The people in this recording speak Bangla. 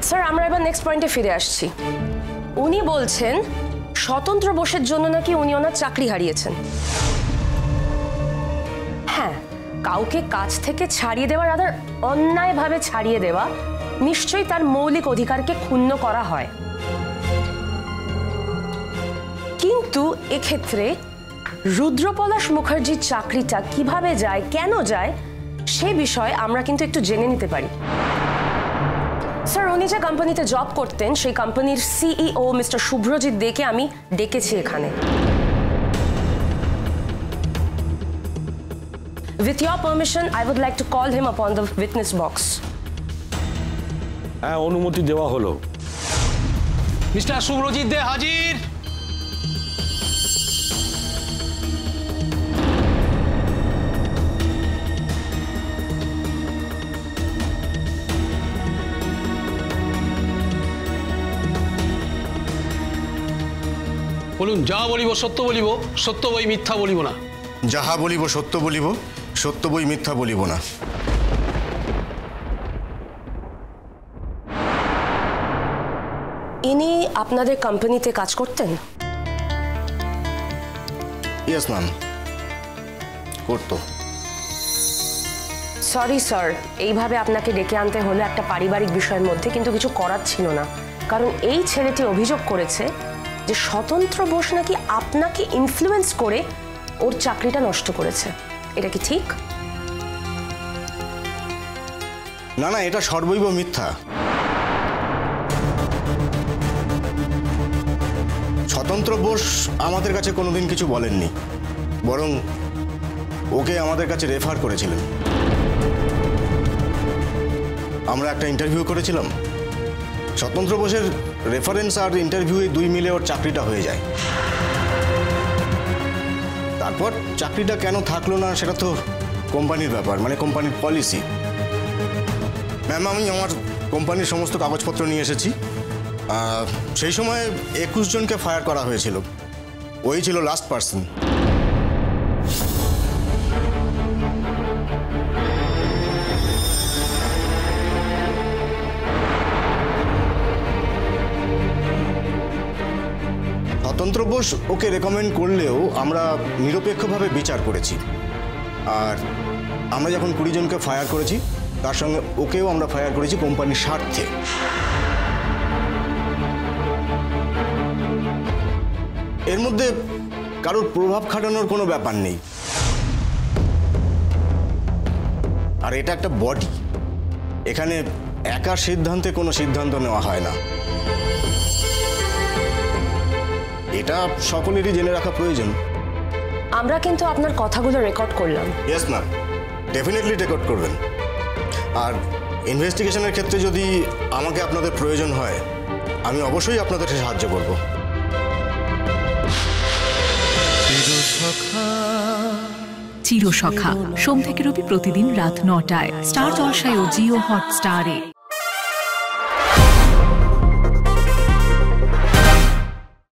স্যার আমরা এবার নেক্সট পয়েন্টে ফিরে আসছি। উনি বলছেন স্বতন্ত্র বোসের জন্য নাকি উনি ওনার চাকরি হারিয়েছেন। হ্যাঁ, কাউকে কাজ থেকে ছাড়িয়ে দেওয়ার আদার অন্যায়ভাবে ছাড়িয়ে দেওয়া নিশ্চয়ই তার মৌলিক অধিকারকে ক্ষুণ্ণ করা হয়, কিন্তু এক্ষেত্রে রুদ্রপলাশ মুখার্জির চাকরিটা কিভাবে যায়, কেন যায়, সে বিষয়ে আমরা কিন্তু একটু জেনে নিতে পারি। স্যার উনি যে কোম্পানিতে জব করতেন সেই কোম্পানির সিইও মিস্টার শুভ্রজিৎ দেকে আমি ডেকেছি এখানে। With your permission, I would like to call him upon the witness box. হ্যাঁ, অনুমতি দেওয়া হলো। মিস্টার শুভ্রজিৎ দে হাজির। বলুন, যা বলিব সত্য বলিব, সত্য বই মিথ্যা বলিব না। যাহা বলিব সত্য বলিব, সত্য বই মিথ্যা বলিব না। ইনি আপনাদের কোম্পানিতে কাজ করতেন? ইয়েস ম্যাম, করতো। সরি স্যার, এইভাবে আপনাকে ডেকে আনতে হলো একটা পারিবারিক বিষয়ের মধ্যে, কিন্তু কিছু করার ছিল না, কারণ এই ছেলেটি অভিযোগ করেছে যে স্বতন্ত্র বোস নাকি আপনাকে ইনফ্লুয়েন্স করে ওর চাকরিটা নষ্ট করেছে। এটা কি ঠিক? না না, এটা সর্বৈব মিথ্যা। স্বতন্ত্র বোস আমাদের কাছে কোনোদিন কিছু বলেননি, বরং ওকে আমাদের কাছে রেফার করেছিলেন। আমরা একটা ইন্টারভিউ করেছিলাম, স্বতন্ত্র বোসের রেফারেন্স আর ইন্টারভিউ দুই মিলে ওর চাকরিটা হয়ে যায়। তারপর চাকরিটা কেন থাকলো না সেটা তো কোম্পানির ব্যাপার, মানে কোম্পানির পলিসি। ম্যাম, আমি আমার কোম্পানির সমস্ত কাগজপত্র নিয়ে এসেছি। সেই সময় 21 জনকে ফায়ার করা হয়েছিল, ওই ছিল লাস্ট পার্সন। স্বতন্ত্র বোস ওকে রেকমেন্ড করলেও আমরা নিরপেক্ষভাবে বিচার করেছি, আর আমরা যখন 20 জনকে ফায়ার করেছি তার সঙ্গে ওকেও আমরা ফায়ার করেছি কোম্পানির স্বার্থে। এর মধ্যে কারোর প্রভাব খাটানোর কোনো ব্যাপার নেই, আর এটা একটা বডি, এখানে একার সিদ্ধান্তে কোনো সিদ্ধান্ত নেওয়া হয় না। এটা সকলেরই জেনে রাখা প্রয়োজন। আমরা কিন্তু আপনার কথাগুলো রেকর্ড করলাম। ইয়েস ম্যাম, ডেফিনেটলি রেকর্ড করবেন। আর ইনভেস্টিগেশনের ক্ষেত্রে যদি আমাকে আপনাদের প্রয়োজন হয়, আমি অবশ্যই আপনাদের সাহায্য করব। চিরসখা সোম থেকে রবি প্রতিদিন রাত 9টায় স্টার জলসায় ও জিও হটস্টারে।